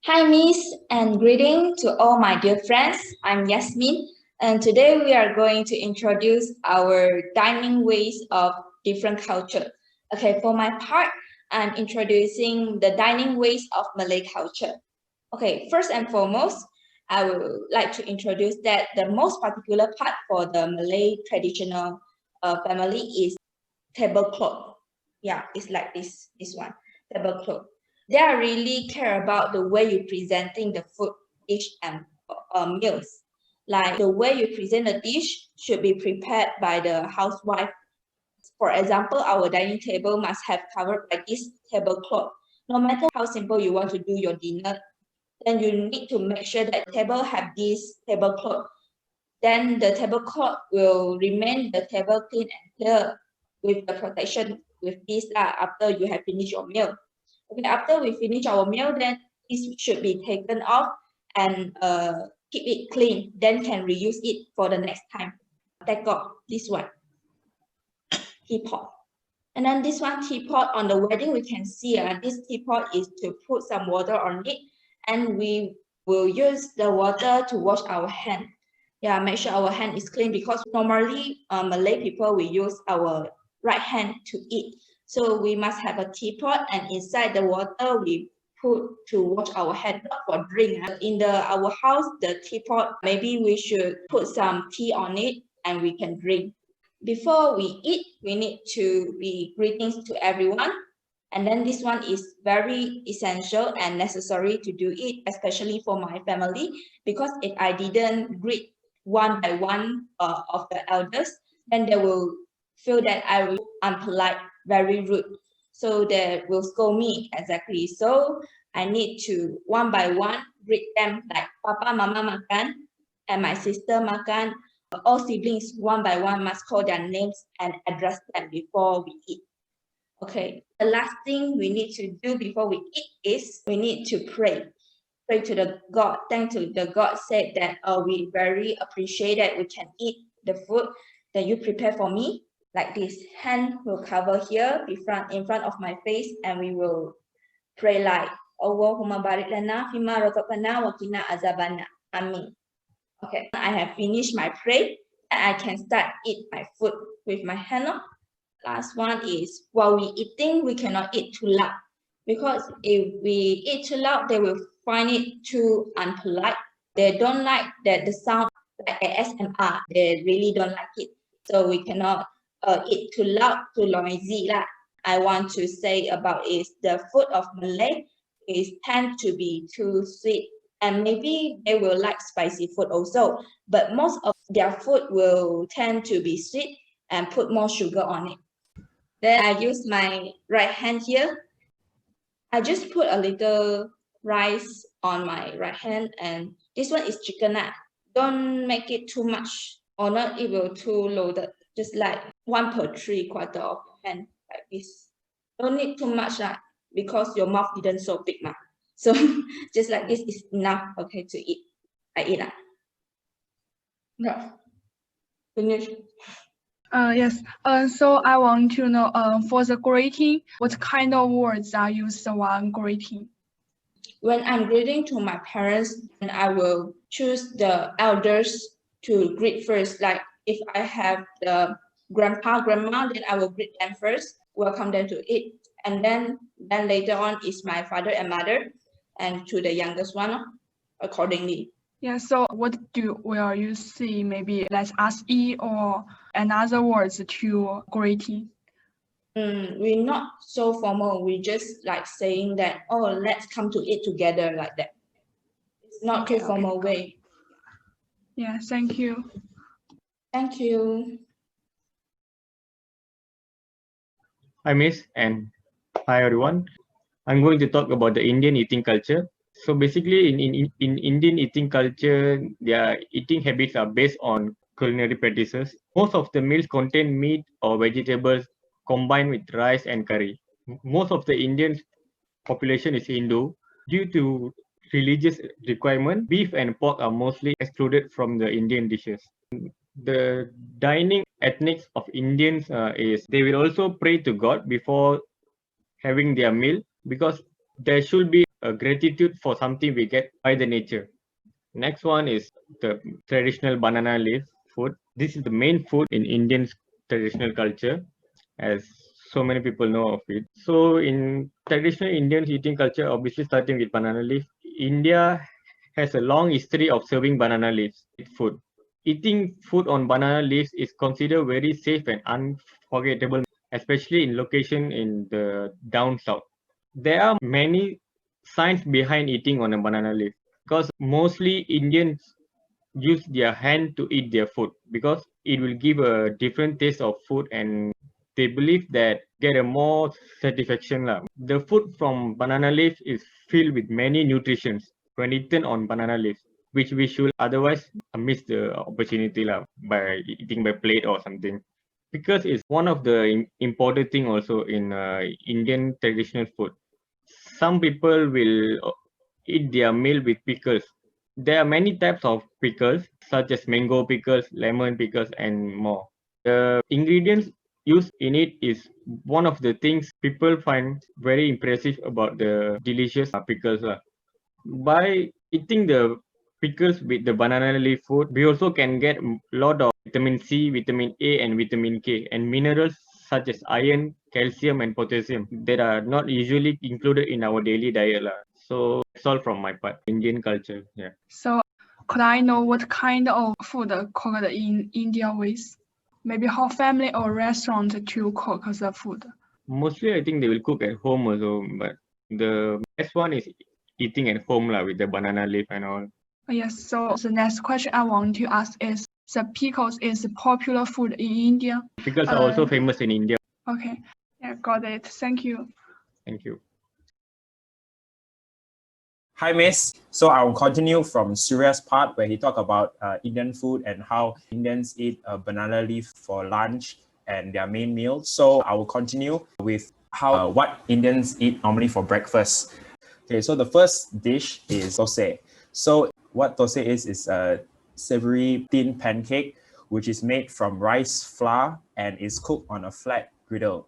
Hi, Miss, and greeting to all my dear friends. I'm Yasmin, and today we are going to introduce our dining ways of different culture. Okay, for my part, I'm introducing the dining ways of Malay culture. Okay, first and foremost, I would like to introduce that the most particular part for the Malay traditional family is tablecloth. Yeah, it's like this one, tablecloth. They are really care about the way you presenting the food, dish, and meals. Like the way you present a dish should be prepared by the housewife. For example, our dining table must have covered by this tablecloth. No matter how simple you want to do your dinner, then you need to make sure that the table have this tablecloth. Then the tablecloth will remain the table clean and clear with the protection with this after you have finished your meal. Okay, after we finish our meal, then this should be taken off and keep it clean. Then can reuse it for the next time. Take off this one, teapot. And then this one teapot on the wedding, we can see this teapot is to put some water on it, and we will use the water to wash our hand. Yeah, make sure our hand is clean because normally Malay people we use our right hand to eat. So we must have a teapot, and inside the water we put to wash our hand, not for drink. In our house, the teapot maybe we should put some tea on it, and we can drink. Before we eat, we need to be greetings to everyone. And then this one is very essential and necessary to do it, especially for my family, because if I didn't greet one by one of the elders, then they will feel that I will unpolite, very rude. So they will scold me exactly. So I need to one by one greet them like Papa, Mama makan, and my sister makan. All siblings one by one must call their names and address them before we eat. Okay, the last thing we need to do before we eat is we need to pray. Pray to the God. Thank to the God said that we very appreciate that we can eat the food that you prepare for me. Like this, hand will cover here in front of my face, and we will pray like Allahumma barik lana fima razaqtana wa qina azabana. Amin. Okay, I have finished my pray, and I can start eat my food with my hand. Last one is while we eating, we cannot eat too loud because if we eat too loud, they will find it too unpolite. They don't like that the sound like ASMR. They really don't like it. So we cannot eat too loud, too noisy. I want to say about is the food of Malay is tend to be too sweet, and maybe they will like spicy food also. But most of their food will tend to be sweet and put more sugar on it. Then I use my right hand here. I just put a little rice on my right hand, and this one is chicken nut. Don't make it too much or not it will too loaded. Just like 1/3 of hand like this. Don't need too much because your mouth didn't so big So just like this is enough okay to eat. I eat Yeah. Finish. Yes. So I want to know, for the greeting, what kind of words are used while greeting? When I'm greeting to my parents, then I will choose the elders to greet first. Like if I have the grandpa, grandma, then I will greet them first, welcome them to eat. And then later on is my father and mother, and to the youngest one accordingly. Yeah, so what will you see? Maybe let's ask E or another words to greeting. We're not so formal. We just like saying that, oh, let's come to eat together like that. It's not too formal way. Yeah, thank you. Thank you. Hi, Miss, and hi, everyone. I'm going to talk about the Indian eating culture. So basically, in Indian eating culture, their eating habits are based on culinary practices. Most of the meals contain meat or vegetables combined with rice and curry. Most of the Indian population is Hindu. Due to religious requirement, beef and pork are mostly excluded from the Indian dishes. The dining ethnics of Indians is they will also pray to God before having their meal because there should be a gratitude for something we get by the nature. Next one is the traditional banana leaf food. This is the main food in Indian traditional culture, as so many people know of it. So in traditional Indian eating culture, obviously starting with banana leaf, India has a long history of serving banana leaves with food. Eating food on banana leaves is considered very safe and unforgettable, especially in location in the down south. There are many science behind eating on a banana leaf because mostly Indians use their hand to eat their food because it will give a different taste of food and they believe that get a more satisfaction lah. The food from banana leaf is filled with many nutritions when eaten on banana leaf, which we should otherwise miss the opportunity lah by eating by plate or something. Because it's one of the important thing also in Indian traditional food. Some people will eat their meal with pickles. There are many types of pickles, such as mango pickles, lemon pickles, and more. The ingredients used in it is one of the things people find very impressive about the delicious pickles. By eating the pickles with the banana leaf food, we also can get a lot of vitamin C, vitamin A, and vitamin K, and minerals such as iron, calcium, and potassium that are not usually included in our daily diet. So that's all from my part. Indian culture, yeah. So could I know what kind of food cooked in India with? Maybe how family or restaurant to cook the food? Mostly, I think they will cook at home also, but the best one is eating at home with the banana leaf and all. Yes, so the next question I want to ask is, the pickles is popular food in India? Pickles are also famous in India. Okay, yeah, got it. Thank you. Thank you. Hi, Miss. So I will continue from Surya's part where he talked about Indian food and how Indians eat banana leaf for lunch and their main meal. So I will continue with how what Indians eat normally for breakfast. Okay, so the first dish is thosai. So what thosai is a savory thin pancake which is made from rice flour and is cooked on a flat griddle.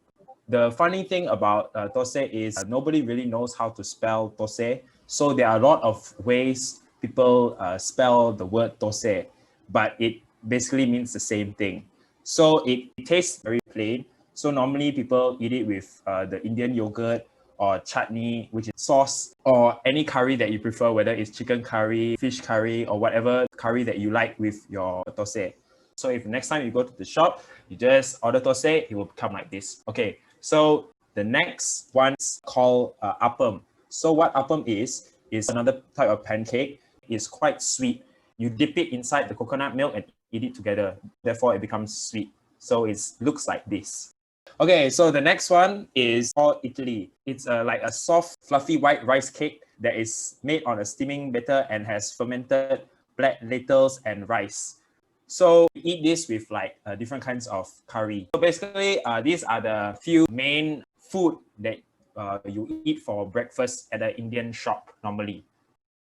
The funny thing about thosai is nobody really knows how to spell thosai. So there are a lot of ways people spell the word thosai, but it basically means the same thing. So it tastes very plain. So normally people eat it with the Indian yogurt or chutney, which is sauce, or any curry that you prefer, whether it's chicken curry, fish curry, or whatever curry that you like with your thosai. So if next time you go to the shop, you just order thosai, it will come like this. Okay, so the next one's called appam. So what appam is another type of pancake. It's quite sweet. You dip it inside the coconut milk and eat it together. Therefore, it becomes sweet. So it looks like this. Okay, so the next one is called idli. It's like a soft, fluffy white rice cake that is made on a steaming batter and has fermented black lentils and rice. So we eat this with like different kinds of curry. So basically, these are the few main food that you eat for breakfast at an Indian shop normally.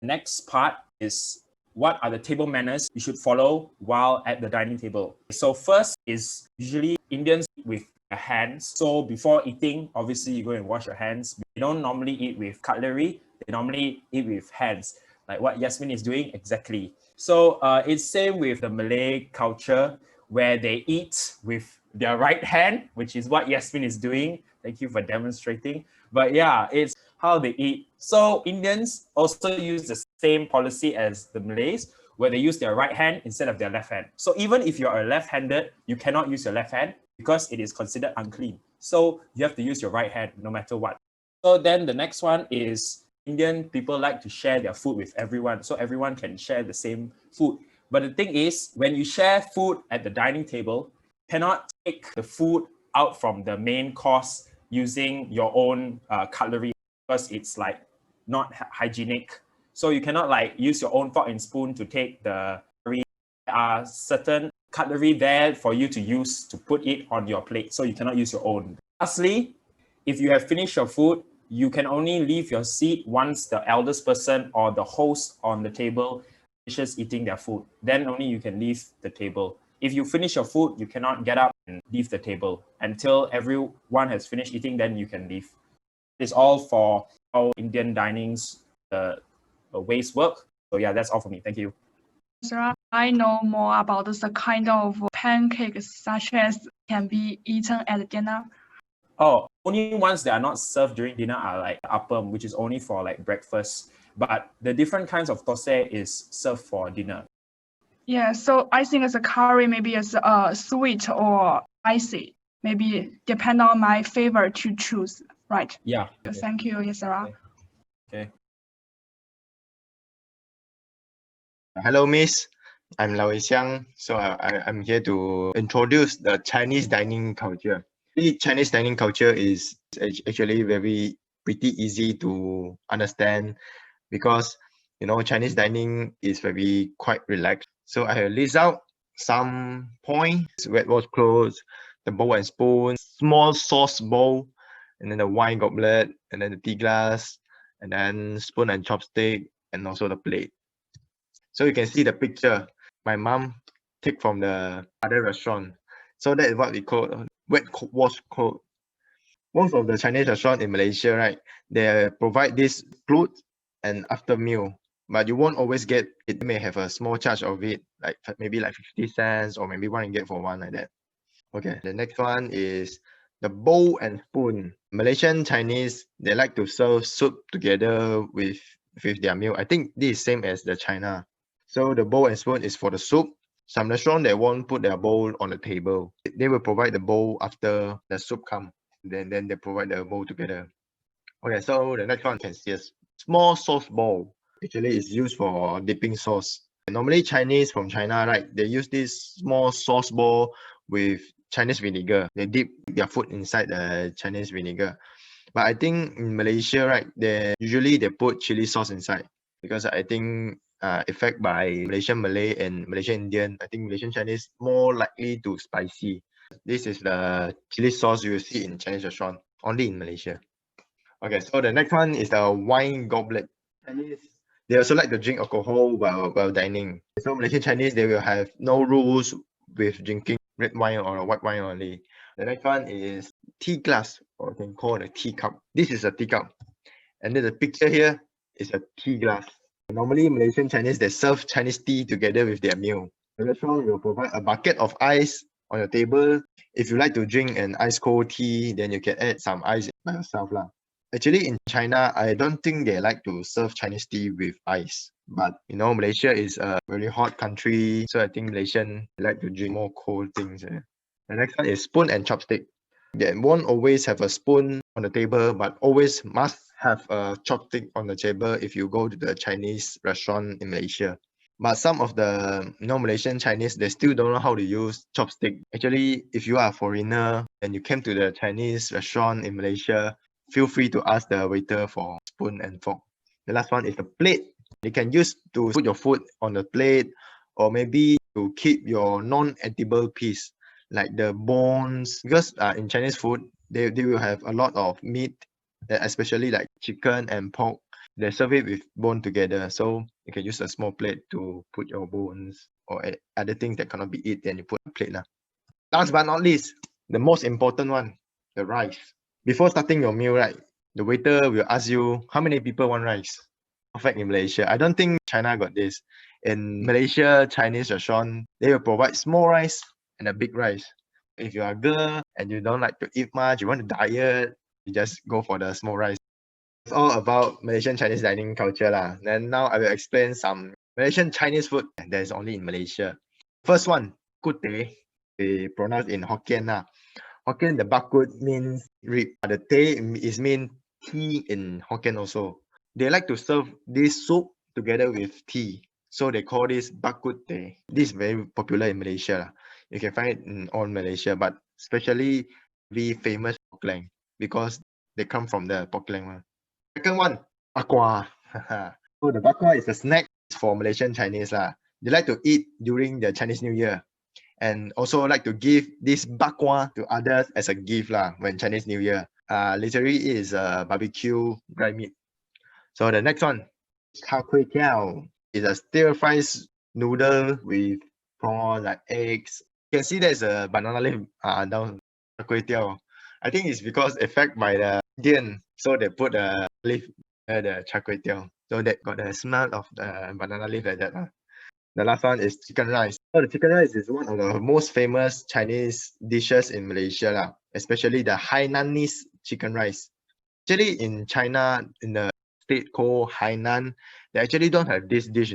Next part is what are the table manners you should follow while at the dining table. So first is usually Indians with their hands. So before eating, obviously you go and wash your hands. They don't normally eat with cutlery. They normally eat with hands, like what Yasmin is doing exactly. So it's same with the Malay culture where they eat with their right hand, which is what Yasmin is doing. Thank you for demonstrating. But yeah, it's how they eat. So Indians also use the same policy as the Malays, where they use their right hand instead of their left hand. So even if you're a left-handed, you cannot use your left hand because it is considered unclean. So you have to use your right hand no matter what. So then the next one is Indian people like to share their food with everyone. So everyone can share the same food. But the thing is, when you share food at the dining table, you cannot take the food out from the main course using your own cutlery because it's like not hygienic. So you cannot like use your own fork and spoon to take the curry. There are certain cutlery there for you to use to put it on your plate. So you cannot use your own. Lastly, if you have finished your food, you can only leave your seat once the eldest person or the host on the table finishes eating their food. Then only you can leave the table. If you finish your food, you cannot get up and leave the table until everyone has finished eating, then you can leave. It's all for how Indian dining's ways work. So yeah, that's all for me. Thank you. Sarah, I know more about the kind of pancakes such as can be eaten at dinner. Oh, only ones that are not served during dinner are like appam, which is only for like breakfast. But the different kinds of thosai is served for dinner. Yeah, so I think as a curry, maybe as sweet or spicy, maybe depend on my favor to choose, right? Yeah. Thank you, Yasara. Okay. Hello, Miss. I'm Lau Xiang. So I'm here to introduce the Chinese dining culture. The Chinese dining culture is actually very pretty easy to understand because Chinese dining is very quite relaxed. So I have list out some points: wet wash clothes, the bowl and spoon, small sauce bowl, and then the wine goblet, and then the tea glass, and then spoon and chopstick, and also the plate. So you can see the picture my mom take from the other restaurant. So that is what we call wet wash clothes. Most of the Chinese restaurant in Malaysia, right, they provide this clothes and after meal, but you won't always get it. May have a small charge of it, like maybe like 50 cents or maybe 1 ringgit for one, like that. Okay, the next one is the bowl and spoon. Malaysian Chinese, they like to serve soup together with their meal. I think this is same as the China. So the bowl and spoon is for the soup. Some restaurant they won't put their bowl on the table. They will provide the bowl after the soup come. Then they provide the bowl together. Okay, so the next one you can see a small sauce bowl. Actually, it's used for dipping sauce. Normally Chinese from China, right? They use this small sauce bowl with Chinese vinegar. They dip their food inside the Chinese vinegar. But I think in Malaysia, right, they put chili sauce inside because I think affected by Malaysian Malay and Malaysian Indian. I think Malaysian Chinese more likely to spicy. This is the chili sauce you will see in Chinese restaurant, only in Malaysia. Okay, so the next one is the wine goblet. Chinese, they also like to drink alcohol while dining. So Malaysian Chinese, they will have no rules with drinking red wine or white wine only. The next one is tea glass, or you can call it a teacup. This is a teacup. And then the picture here is a tea glass. Normally, Malaysian Chinese, they serve Chinese tea together with their meal. The restaurant will provide a bucket of ice on your table. If you like to drink an ice cold tea, then you can add some ice by yourself lah. Actually, in China, I don't think they like to serve Chinese tea with ice. But Malaysia is a very hot country, so I think Malaysian like to drink more cold things. The next one is spoon and chopstick. They won't always have a spoon on the table, but always must have a chopstick on the table if you go to the Chinese restaurant in Malaysia. But some of the Malaysian Chinese, they still don't know how to use chopstick. Actually, if you are a foreigner and you came to the Chinese restaurant in Malaysia, feel free to ask the waiter for spoon and fork. The last one is the plate. You can use to put your food on the plate, or maybe to keep your non-edible piece like the bones, because in Chinese food they will have a lot of meat, especially like chicken and pork. They serve it with bone together, so you can use a small plate to put your bones or other things that cannot be eaten. You put a plate lah. Last but not least, the most important one, the rice. Before starting your meal, right, the waiter will ask you how many people want rice. Perfect in Malaysia. I don't think China got this. In Malaysia, Chinese restaurant, they will provide small rice and a big rice. If you are a girl and you don't like to eat much, you want to diet, you just go for the small rice. It's all about Malaysian Chinese dining culture lah. Then now I will explain some Malaysian Chinese food that is only in Malaysia. First one, kut teh. They pronounce in Hokkien lah. Hokkien, the bakut means rib. The teh is mean tea in Hokkien also. They like to serve this soup together with tea. So they call this bakut teh. This is very popular in Malaysia. You can find it in all Malaysia, but especially the famous pork lang because they come from the pork lang one. Second one, bakwa. So the bakwa is a snack for Malaysian Chinese lah. They like to eat during the Chinese New Year, and also like to give this bakwa to others as a gift lah when Chinese New Year. Literally it is a barbecue dried meat. So the next one, char kway teow, is a stir-fried noodle with prawn, like eggs. You can see there's a banana leaf down char kway teow. I think it's because affected by the Indian, so they put a leaf the char kway teow. So that got the smell of the banana leaf like that. The last one is chicken rice. So the chicken rice is one of the most famous Chinese dishes in Malaysia, especially the Hainanese chicken rice. Actually, in China, in the state called Hainan, they actually don't have this dish,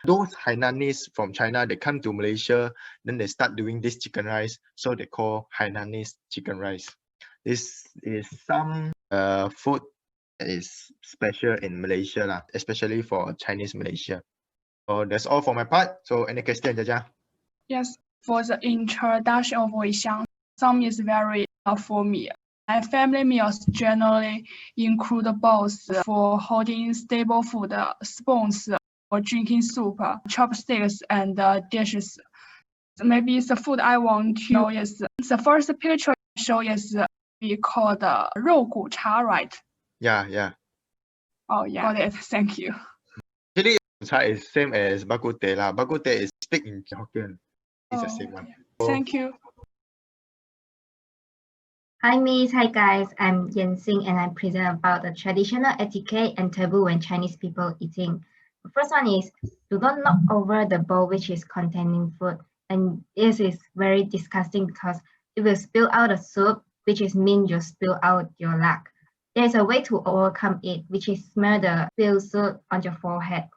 Those Hainanese from China, they come to Malaysia, then they start doing this chicken rice, so they call Hainanese chicken rice. This is some food that is special in Malaysia, especially for Chinese Malaysia. So that's all for my part. So any question, Jaja? Yes, for the introduction of Wei Xiang, some is very for me. My family meals generally include bowls for holding stable food, spoons for drinking soup, chopsticks, and dishes. Maybe the food I want to know is the first picture show is we call the 肉骨茶, right? Yeah. Oh yeah, got it. Thank you. Actually, chai is same as bak kut teh lah. Bak kut teh is speak in Hokkien. It's the same one. Thank you. Hi Miss, hi guys, I'm Yan Xing and I present about the traditional etiquette and taboo when Chinese people eating. The first one is, do not knock over the bowl which is containing food. And this is very disgusting because it will spill out the soup, which is mean you spill out your luck. There's a way to overcome it, which is smear the spilled soup on your forehead.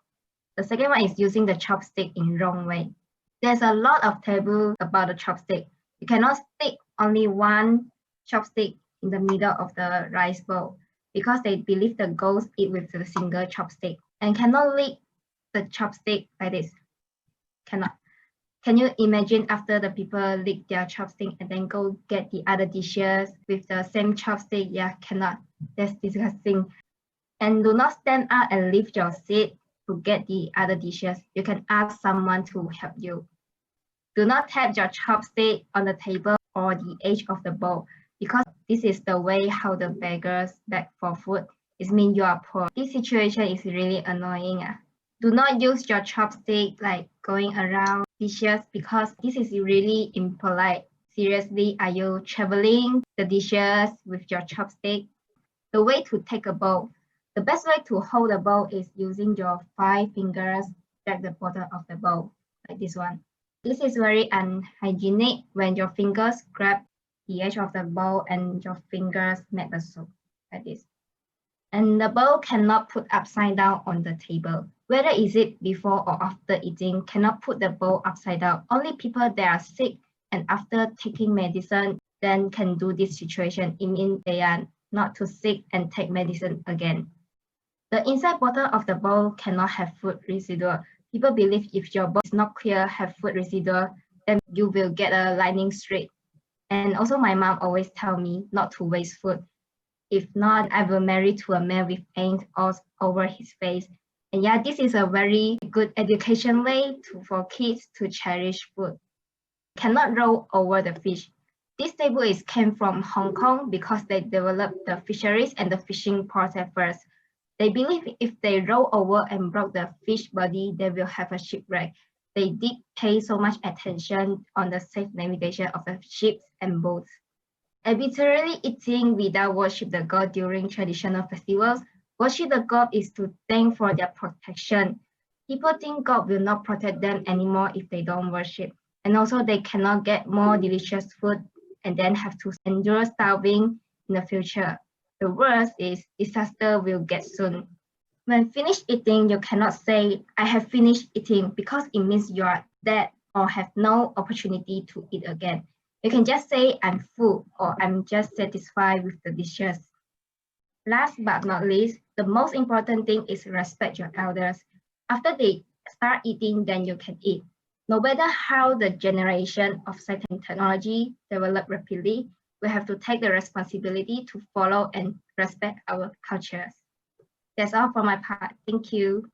The second one is using the chopstick in wrong way. There's a lot of taboo about the chopstick. You cannot stick only one chopstick in the middle of the rice bowl because they believe the ghosts eat with the single chopstick and cannot lick the chopstick like this. Cannot. Can you imagine after the people lick their chopstick and then go get the other dishes with the same chopstick? Yeah, cannot. That's disgusting. And do not stand up and leave your seat to get the other dishes. You can ask someone to help you. Do not tap your chopstick on the table or the edge of the bowl, because this is the way how the beggars beg for food. It means you are poor. This situation is really annoying. Do not use your chopstick like going around dishes because this is really impolite. Seriously, are you traveling the dishes with your chopstick? The way to take a bowl. The best way to hold a bowl is using your 5 fingers at the bottom of the bowl, like this one. This is very unhygienic when your fingers grab the edge of the bowl and your fingers make the soup like this. And the bowl cannot put upside down on the table. Whether is it before or after eating, cannot put the bowl upside down. Only people that are sick and after taking medicine then can do this situation. It means they are not too sick and take medicine again. The inside bottom of the bowl cannot have food residue. People believe if your bowl is not clear, have food residue, then you will get a lightning streak. And also my mom always tell me not to waste food. If not, I will marry to a man with paint all over his face. And yeah, this is a very good education way for kids to cherish food. Cannot roll over the fish. This table came from Hong Kong because they developed the fisheries and the fishing process first. They believe if they roll over and broke the fish body, they will have a shipwreck. They did pay so much attention on the safe navigation of the ships and boats. Arbitrarily eating without worship the god during traditional festivals. Worship the god is to thank for their protection. People think God will not protect them anymore if they don't worship. And also they cannot get more delicious food and then have to endure starving in the future. The worst is disaster will get soon. When finished eating, you cannot say, I have finished eating, because it means you are dead or have no opportunity to eat again. You can just say, I'm full, or I'm just satisfied with the dishes. Last but not least, the most important thing is respect your elders. After they start eating, then you can eat. No matter how the generation of science and technology develop rapidly, we have to take the responsibility to follow and respect our cultures. That's all for my part. Thank you.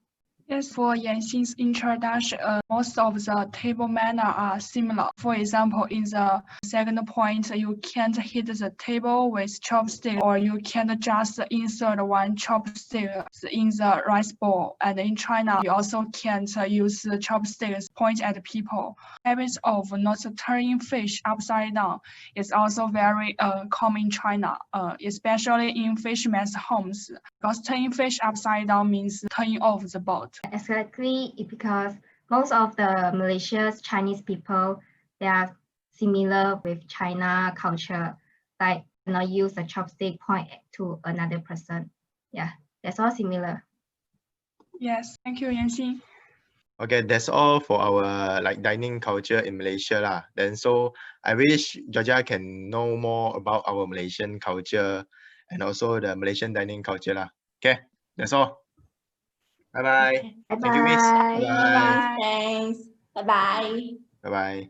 Yes, for Yanxin's introduction, most of the table manner are similar. For example, in the second point, you can't hit the table with chopstick, or you can't just insert one chopstick in the rice bowl. And in China, you also can't use the chopsticks point at people. Habits of not turning fish upside down is also very common in China, especially in fishermen's homes. Because turning fish upside down means turning off the boat. Exactly, because most of the Malaysia's Chinese people, they are similar with China culture, like not use a chopstick point to another person. Yeah, that's all similar. Yes, thank you, Yanxin. Okay, that's all for our like dining culture in Malaysia lah. Then so I wish Georgia can know more about our Malaysian culture and also the Malaysian dining culture lah. Okay, that's all. Bye bye. Bye Thank you, Miss. bye. Bye bye. Thanks. Bye bye. Bye bye.